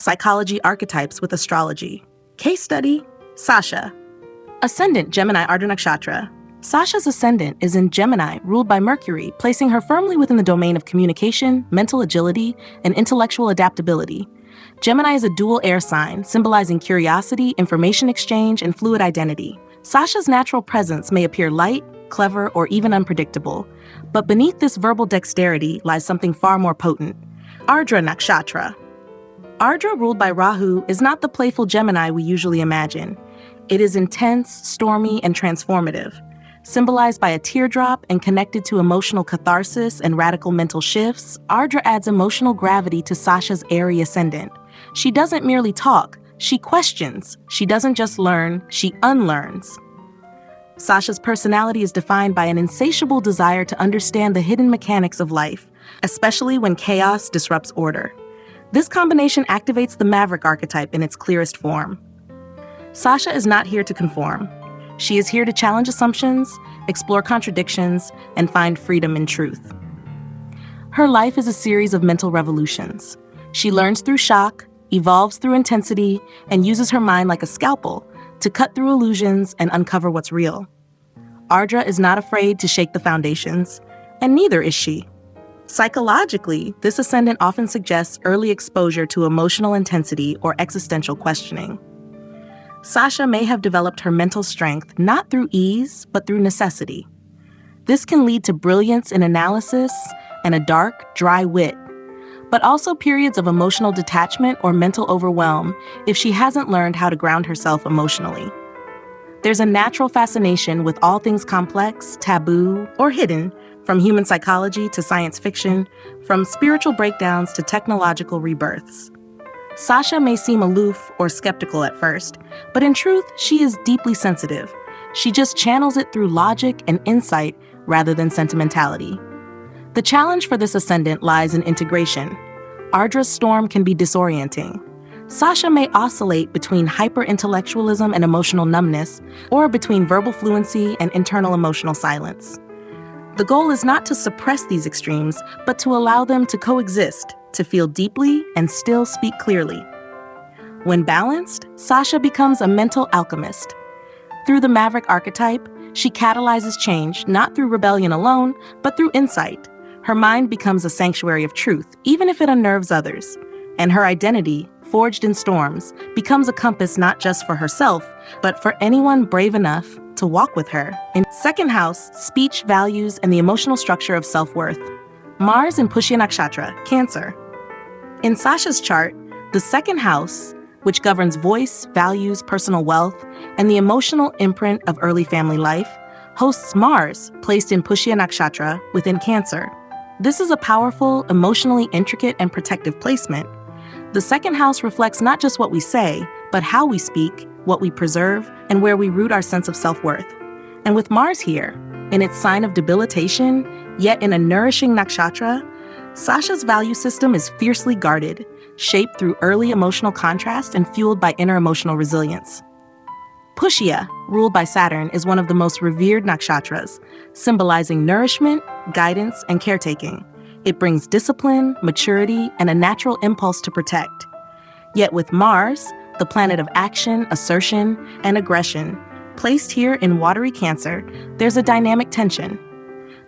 Psychology Archetypes with Astrology. Case study, Sasha. Ascendant Gemini Ardra Nakshatra. Sasha's ascendant is in Gemini, ruled by Mercury, placing her firmly within the domain of communication, mental agility, and intellectual adaptability. Gemini is a dual air sign, symbolizing curiosity, information exchange, and fluid identity. Sasha's natural presence may appear light, clever, or even unpredictable, but beneath this verbal dexterity lies something far more potent. Ardra Nakshatra. Ardra, ruled by Rahu, is not the playful Gemini we usually imagine. It is intense, stormy, and transformative. Symbolized by a teardrop and connected to emotional catharsis and radical mental shifts, Ardra adds emotional gravity to Sasha's airy ascendant. She doesn't merely talk, she questions. She doesn't just learn, she unlearns. Sasha's personality is defined by an insatiable desire to understand the hidden mechanics of life, especially when chaos disrupts order. This combination activates the Maverick archetype in its clearest form. Sasha is not here to conform. She is here to challenge assumptions, explore contradictions, and find freedom in truth. Her life is a series of mental revolutions. She learns through shock, evolves through intensity, and uses her mind like a scalpel to cut through illusions and uncover what's real. Ardra is not afraid to shake the foundations, and neither is she. Psychologically, this ascendant often suggests early exposure to emotional intensity or existential questioning. Sasha may have developed her mental strength not through ease, but through necessity. This can lead to brilliance in analysis and a dark, dry wit, but also periods of emotional detachment or mental overwhelm if she hasn't learned how to ground herself emotionally. There's a natural fascination with all things complex, taboo, or hidden, from human psychology to science fiction, from spiritual breakdowns to technological rebirths. Sasha may seem aloof or skeptical at first, but in truth, she is deeply sensitive. She just channels it through logic and insight rather than sentimentality. The challenge for this ascendant lies in integration. Ardra's storm can be disorienting. Sasha may oscillate between hyper-intellectualism and emotional numbness, or between verbal fluency and internal emotional silence. The goal is not to suppress these extremes, but to allow them to coexist, to feel deeply and still speak clearly. When balanced, Sasha becomes a mental alchemist. Through the Maverick archetype, she catalyzes change not through rebellion alone, but through insight. Her mind becomes a sanctuary of truth, even if it unnerves others. And her identity, forged in storms, becomes a compass not just for herself, but for anyone brave enough to walk with her. In second house, speech, values, and the emotional structure of self-worth. Mars in Pushya Nakshatra, Cancer. In Sasha's chart, the second house, which governs voice, values, personal wealth, and the emotional imprint of early family life, hosts Mars, placed in Pushya Nakshatra within Cancer. This is a powerful, emotionally intricate, and protective placement. The second house reflects not just what we say, but how we speak, what we preserve, and where we root our sense of self-worth. And with Mars here, in its sign of debilitation, yet in a nourishing nakshatra, Sasha's value system is fiercely guarded, shaped through early emotional contrast and fueled by inner emotional resilience. Pushya, ruled by Saturn, is one of the most revered nakshatras, symbolizing nourishment, guidance, and caretaking. It brings discipline, maturity, and a natural impulse to protect. Yet with Mars, the planet of action, assertion, and aggression, placed here in watery Cancer, there's a dynamic tension.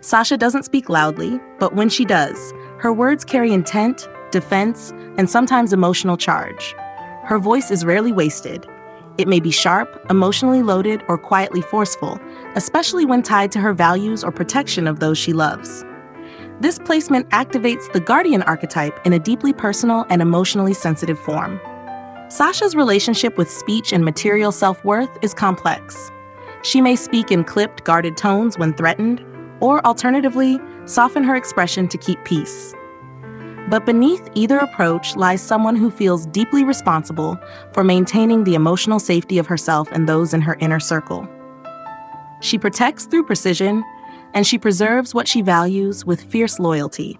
Sasha doesn't speak loudly, but when she does, her words carry intent, defense, and sometimes emotional charge. Her voice is rarely wasted. It may be sharp, emotionally loaded, or quietly forceful, especially when tied to her values or protection of those she loves. This placement activates the guardian archetype in a deeply personal and emotionally sensitive form. Sasha's relationship with speech and material self-worth is complex. She may speak in clipped, guarded tones when threatened, or alternatively, soften her expression to keep peace. But beneath either approach lies someone who feels deeply responsible for maintaining the emotional safety of herself and those in her inner circle. She protects through precision, and she preserves what she values with fierce loyalty.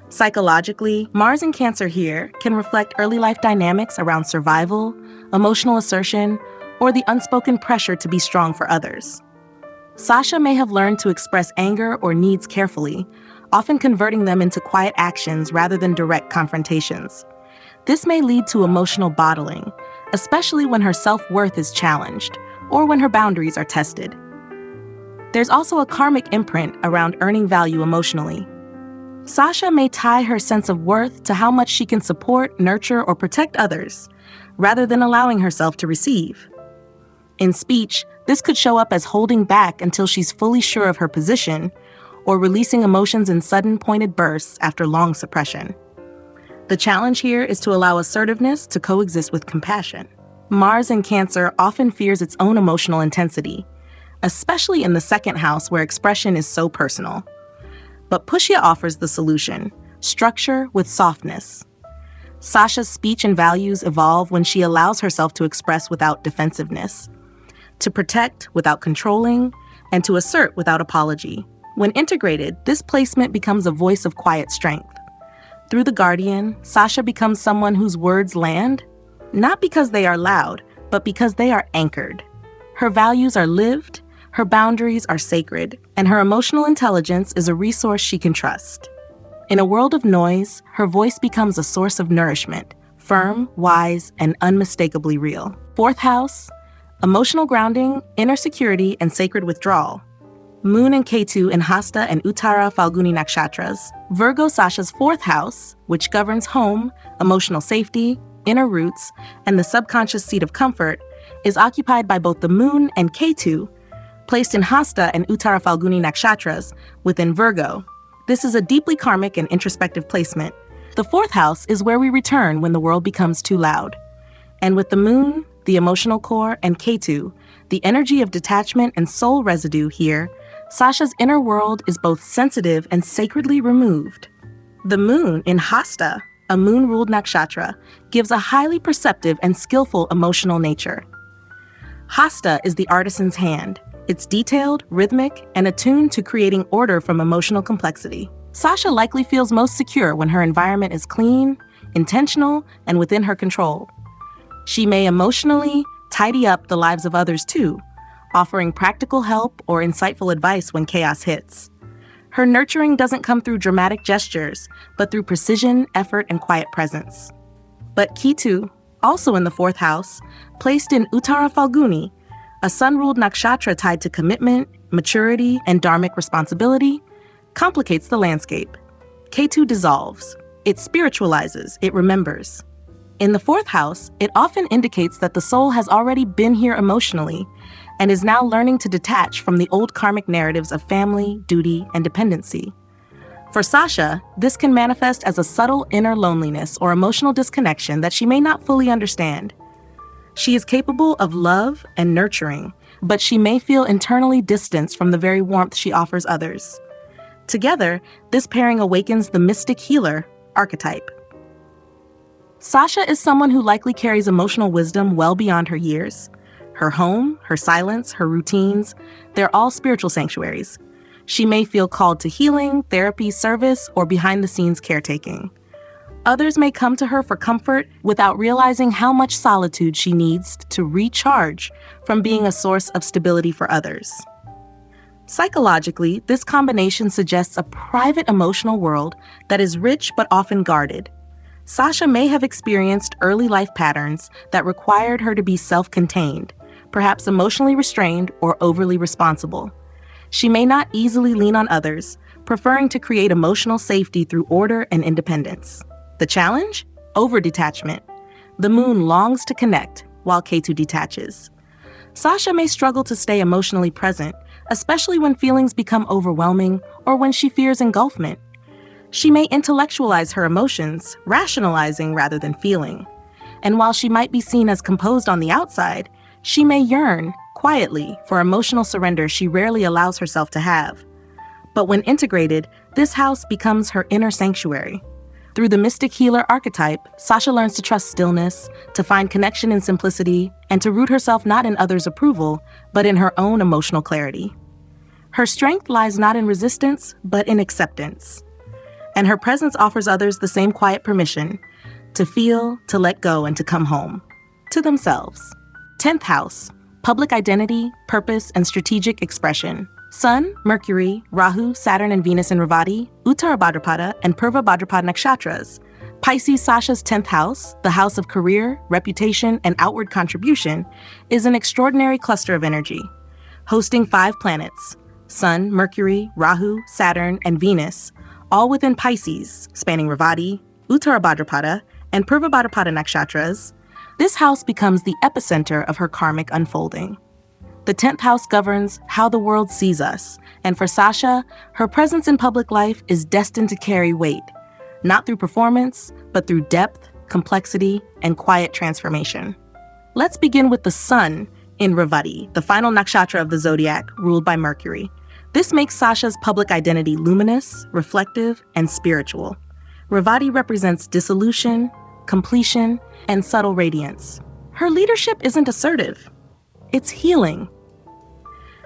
Psychologically, Mars in Cancer here can reflect early life dynamics around survival, emotional assertion, or the unspoken pressure to be strong for others. Sasha may have learned to express anger or needs carefully, often converting them into quiet actions rather than direct confrontations. This may lead to emotional bottling, especially when her self-worth is challenged or when her boundaries are tested. There's also a karmic imprint around earning value emotionally. Sasha may tie her sense of worth to how much she can support, nurture, or protect others, rather than allowing herself to receive. In speech, this could show up as holding back until she's fully sure of her position, or releasing emotions in sudden pointed bursts after long suppression. The challenge here is to allow assertiveness to coexist with compassion. Mars in Cancer often fears its own emotional intensity, especially in the second house where expression is so personal. But Pushya offers the solution: structure with softness. Sasha's speech and values evolve when she allows herself to express without defensiveness, to protect without controlling, and to assert without apology. When integrated, this placement becomes a voice of quiet strength. Through the Guardian, Sasha becomes someone whose words land, not because they are loud, but because they are anchored. Her values are lived, her boundaries are sacred, and her emotional intelligence is a resource she can trust. In a world of noise, her voice becomes a source of nourishment, firm, wise, and unmistakably real. Fourth house, emotional grounding, inner security, and sacred withdrawal. Moon and Ketu in Hasta and Uttara Falguni nakshatras. Virgo, Sasha's fourth house, which governs home, emotional safety, inner roots, and the subconscious seat of comfort, is occupied by both the Moon and Ketu, placed in Hasta and Uttara Falguni nakshatras within Virgo. This is a deeply karmic and introspective placement. The fourth house is where we return when the world becomes too loud. And with the Moon, the emotional core, and Ketu, the energy of detachment and soul residue here, Sasha's inner world is both sensitive and sacredly removed. The Moon in Hasta, a moon-ruled nakshatra, gives a highly perceptive and skillful emotional nature. Hasta is the artisan's hand. It's detailed, rhythmic, and attuned to creating order from emotional complexity. Sasha likely feels most secure when her environment is clean, intentional, and within her control. She may emotionally tidy up the lives of others too, offering practical help or insightful advice when chaos hits. Her nurturing doesn't come through dramatic gestures, but through precision, effort, and quiet presence. But Ketu, also in the fourth house, placed in Uttara Falguni, a sun-ruled nakshatra tied to commitment, maturity, and dharmic responsibility, complicates the landscape. Ketu dissolves. It spiritualizes. It remembers. In the fourth house, it often indicates that the soul has already been here emotionally and is now learning to detach from the old karmic narratives of family, duty, and dependency. For Sasha, this can manifest as a subtle inner loneliness or emotional disconnection that she may not fully understand. She is capable of love and nurturing, but she may feel internally distanced from the very warmth she offers others. Together, this pairing awakens the mystic healer archetype. Sasha is someone who likely carries emotional wisdom well beyond her years. Her home, her silence, her routines, they're all spiritual sanctuaries. She may feel called to healing, therapy, service, or behind-the-scenes caretaking. Others may come to her for comfort without realizing how much solitude she needs to recharge from being a source of stability for others. Psychologically, this combination suggests a private emotional world that is rich but often guarded. Sasha may have experienced early life patterns that required her to be self-contained, perhaps emotionally restrained or overly responsible. She may not easily lean on others, preferring to create emotional safety through order and independence. The challenge? Over-detachment. The Moon longs to connect, while Ketu detaches. Sasha may struggle to stay emotionally present, especially when feelings become overwhelming or when she fears engulfment. She may intellectualize her emotions, rationalizing rather than feeling. And while she might be seen as composed on the outside, she may yearn, quietly, for emotional surrender she rarely allows herself to have. But when integrated, this house becomes her inner sanctuary. Through the mystic healer archetype, Sasha learns to trust stillness, to find connection in simplicity, and to root herself not in others' approval, but in her own emotional clarity. Her strength lies not in resistance, but in acceptance. And her presence offers others the same quiet permission to feel, to let go, and to come home to themselves. 10th house, public identity, purpose, and strategic expression. Sun, Mercury, Rahu, Saturn, and Venus in Revati, Uttara Bhadrapada, and Purva Bhadrapada nakshatras Pisces Sasha's 10th house, the house of career, reputation, and outward contribution, is an extraordinary cluster of energy, hosting 5 planets: Sun, Mercury, Rahu, Saturn, and Venus, all within Pisces, spanning Revati, Uttarabhadrapada, and Purvabhadrapada nakshatras. This house becomes the epicenter of her karmic unfolding. The 10th house governs how the world sees us, and for Sasha, her presence in public life is destined to carry weight, not through performance, but through depth, complexity, and quiet transformation. Let's begin with the Sun in Revati, the final nakshatra of the zodiac, ruled by Mercury. This makes Sasha's public identity luminous, reflective, and spiritual. Revati represents dissolution, completion, and subtle radiance. Her leadership isn't assertive. It's healing.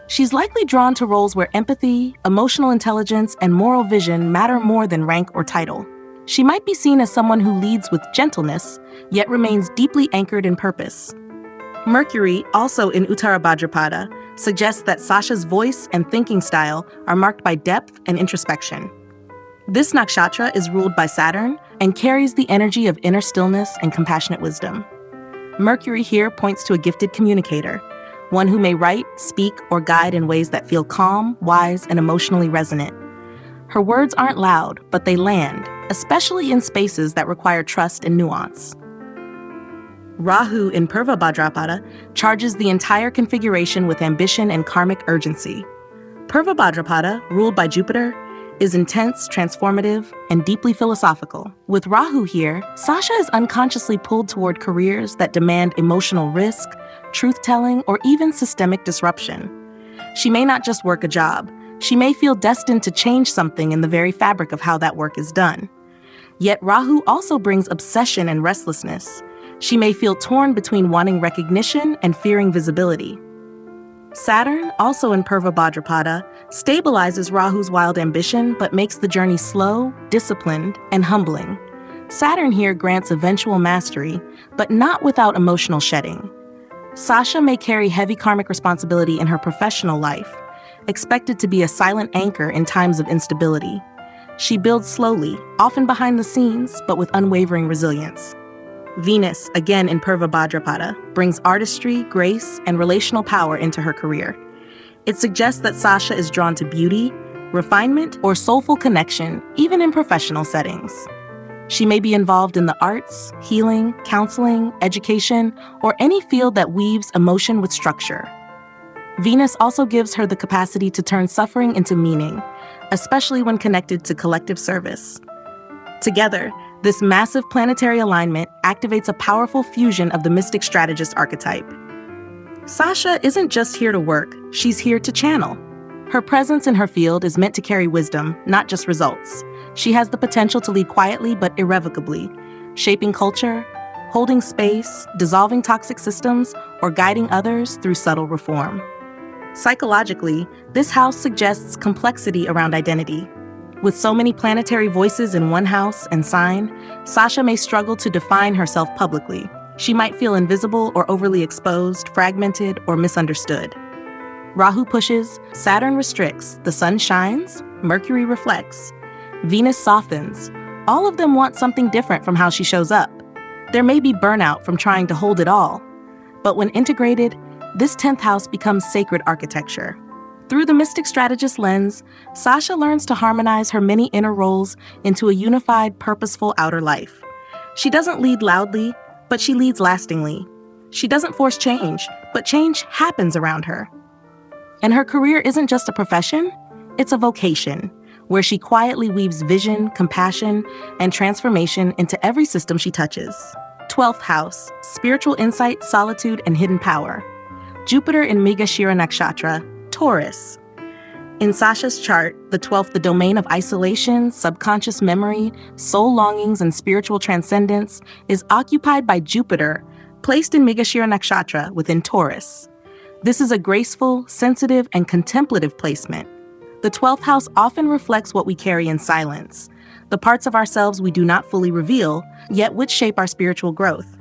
She's likely drawn to roles where empathy, emotional intelligence, and moral vision matter more than rank or title. She might be seen as someone who leads with gentleness, yet remains deeply anchored in purpose. Mercury, also in Uttarabhadrapada, suggests that Sasha's voice and thinking style are marked by depth and introspection. This nakshatra is ruled by Saturn and carries the energy of inner stillness and compassionate wisdom. Mercury here points to a gifted communicator, one who may write, speak, or guide in ways that feel calm, wise, and emotionally resonant. Her words aren't loud, but they land, especially in spaces that require trust and nuance. Rahu in Purvabhadrapada charges the entire configuration with ambition and karmic urgency. Purvabhadrapada, ruled by Jupiter, is intense, transformative, and deeply philosophical. With Rahu here, Sasha is unconsciously pulled toward careers that demand emotional risk, truth-telling, or even systemic disruption. She may not just work a job, she may feel destined to change something in the very fabric of how that work is done. Yet Rahu also brings obsession and restlessness. She may feel torn between wanting recognition and fearing visibility. Saturn, also in Purvabhadrapada, stabilizes Rahu's wild ambition but makes the journey slow, disciplined, and humbling. Saturn here grants eventual mastery, but not without emotional shedding. Sasha may carry heavy karmic responsibility in her professional life, expected to be a silent anchor in times of instability. She builds slowly, often behind the scenes, but with unwavering resilience. Venus, again in Purvabhadrapada, brings artistry, grace, and relational power into her career. It suggests that Sasha is drawn to beauty, refinement, or soulful connection, even in professional settings. She may be involved in the arts, healing, counseling, education, or any field that weaves emotion with structure. Venus also gives her the capacity to turn suffering into meaning, especially when connected to collective service. Together, this massive planetary alignment activates a powerful fusion of the mystic strategist archetype. Sasha isn't just here to work, she's here to channel. Her presence in her field is meant to carry wisdom, not just results. She has the potential to lead quietly but irrevocably, shaping culture, holding space, dissolving toxic systems, or guiding others through subtle reform. Psychologically, this house suggests complexity around identity. With so many planetary voices in one house and sign, Sasha may struggle to define herself publicly. She might feel invisible or overly exposed, fragmented, or misunderstood. Rahu pushes, Saturn restricts, the Sun shines, Mercury reflects, Venus softens. All of them want something different from how she shows up. There may be burnout from trying to hold it all, but when integrated, this 10th house becomes sacred architecture. Through the mystic strategist lens, Sasha learns to harmonize her many inner roles into a unified, purposeful outer life. She doesn't lead loudly, but she leads lastingly. She doesn't force change, but change happens around her. And her career isn't just a profession, it's a vocation, where she quietly weaves vision, compassion, and transformation into every system she touches. 12th house, spiritual insight, solitude, and hidden power. Jupiter in Mrigashira Nakshatra, Taurus. In Sasha's chart, the 12th, the domain of isolation, subconscious memory, soul longings, and spiritual transcendence, is occupied by Jupiter, placed in Mrigashira Nakshatra within Taurus. This is a graceful, sensitive, and contemplative placement. The 12th house often reflects what we carry in silence, the parts of ourselves we do not fully reveal, yet which shape our spiritual growth.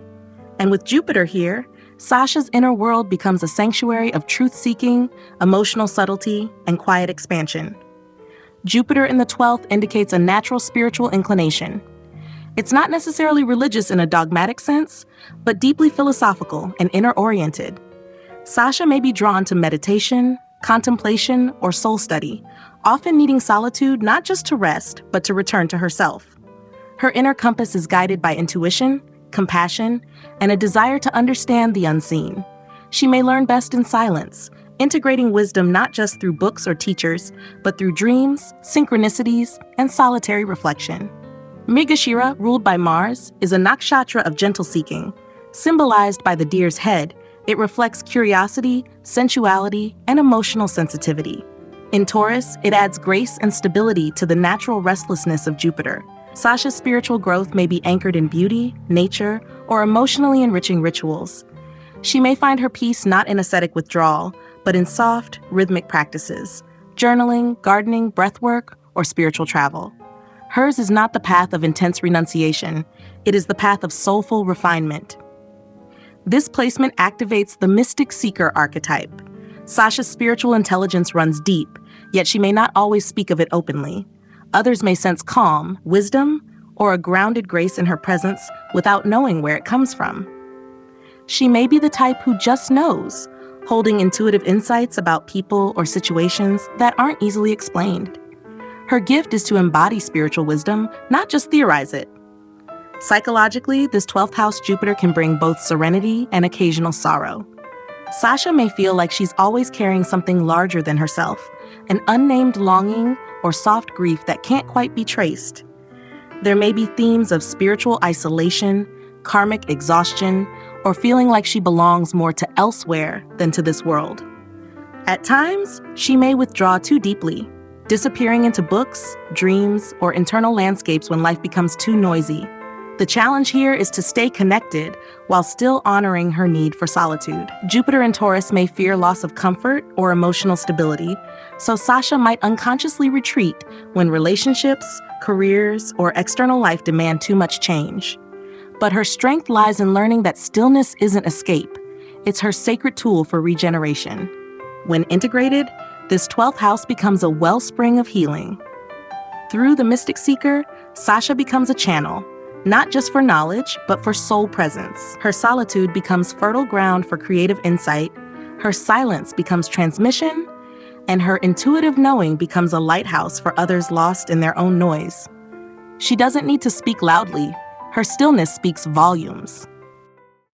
And with Jupiter here, Sasha's inner world becomes a sanctuary of truth-seeking, emotional subtlety, and quiet expansion. Jupiter in the 12th indicates a natural spiritual inclination. It's not necessarily religious in a dogmatic sense, but deeply philosophical and inner-oriented. Sasha may be drawn to meditation, contemplation, or soul study, often needing solitude not just to rest, but to return to herself. Her inner compass is guided by intuition, compassion, and a desire to understand the unseen. She may learn best in silence, integrating wisdom not just through books or teachers, but through dreams, synchronicities, and solitary reflection. Mrigashira, ruled by Mars, is a nakshatra of gentle seeking. Symbolized by the deer's head, it reflects curiosity, sensuality, and emotional sensitivity. In Taurus, it adds grace and stability to the natural restlessness of Jupiter. Sasha's spiritual growth may be anchored in beauty, nature, or emotionally enriching rituals. She may find her peace not in ascetic withdrawal, but in soft, rhythmic practices, journaling, gardening, breathwork, or spiritual travel. Hers is not the path of intense renunciation, it is the path of soulful refinement. This placement activates the mystic seeker archetype. Sasha's spiritual intelligence runs deep, yet she may not always speak of it openly. Others may sense calm, wisdom, or a grounded grace in her presence without knowing where it comes from. She may be the type who just knows, holding intuitive insights about people or situations that aren't easily explained. Her gift is to embody spiritual wisdom, not just theorize it. Psychologically, this 12th house Jupiter can bring both serenity and occasional sorrow. Sasha may feel like she's always carrying something larger than herself, an unnamed longing or soft grief that can't quite be traced. There may be themes of spiritual isolation, karmic exhaustion, or feeling like she belongs more to elsewhere than to this world. At times, she may withdraw too deeply, disappearing into books, dreams, or internal landscapes when life becomes too noisy. The challenge here is to stay connected while still honoring her need for solitude. Jupiter in Taurus may fear loss of comfort or emotional stability, so Sasha might unconsciously retreat when relationships, careers, or external life demand too much change. But her strength lies in learning that stillness isn't escape. It's her sacred tool for regeneration. When integrated, this 12th house becomes a wellspring of healing. Through the mystic seeker, Sasha becomes a channel, not just for knowledge, but for soul presence. Her solitude becomes fertile ground for creative insight, her silence becomes transmission, and her intuitive knowing becomes a lighthouse for others lost in their own noise. She doesn't need to speak loudly. Her stillness speaks volumes.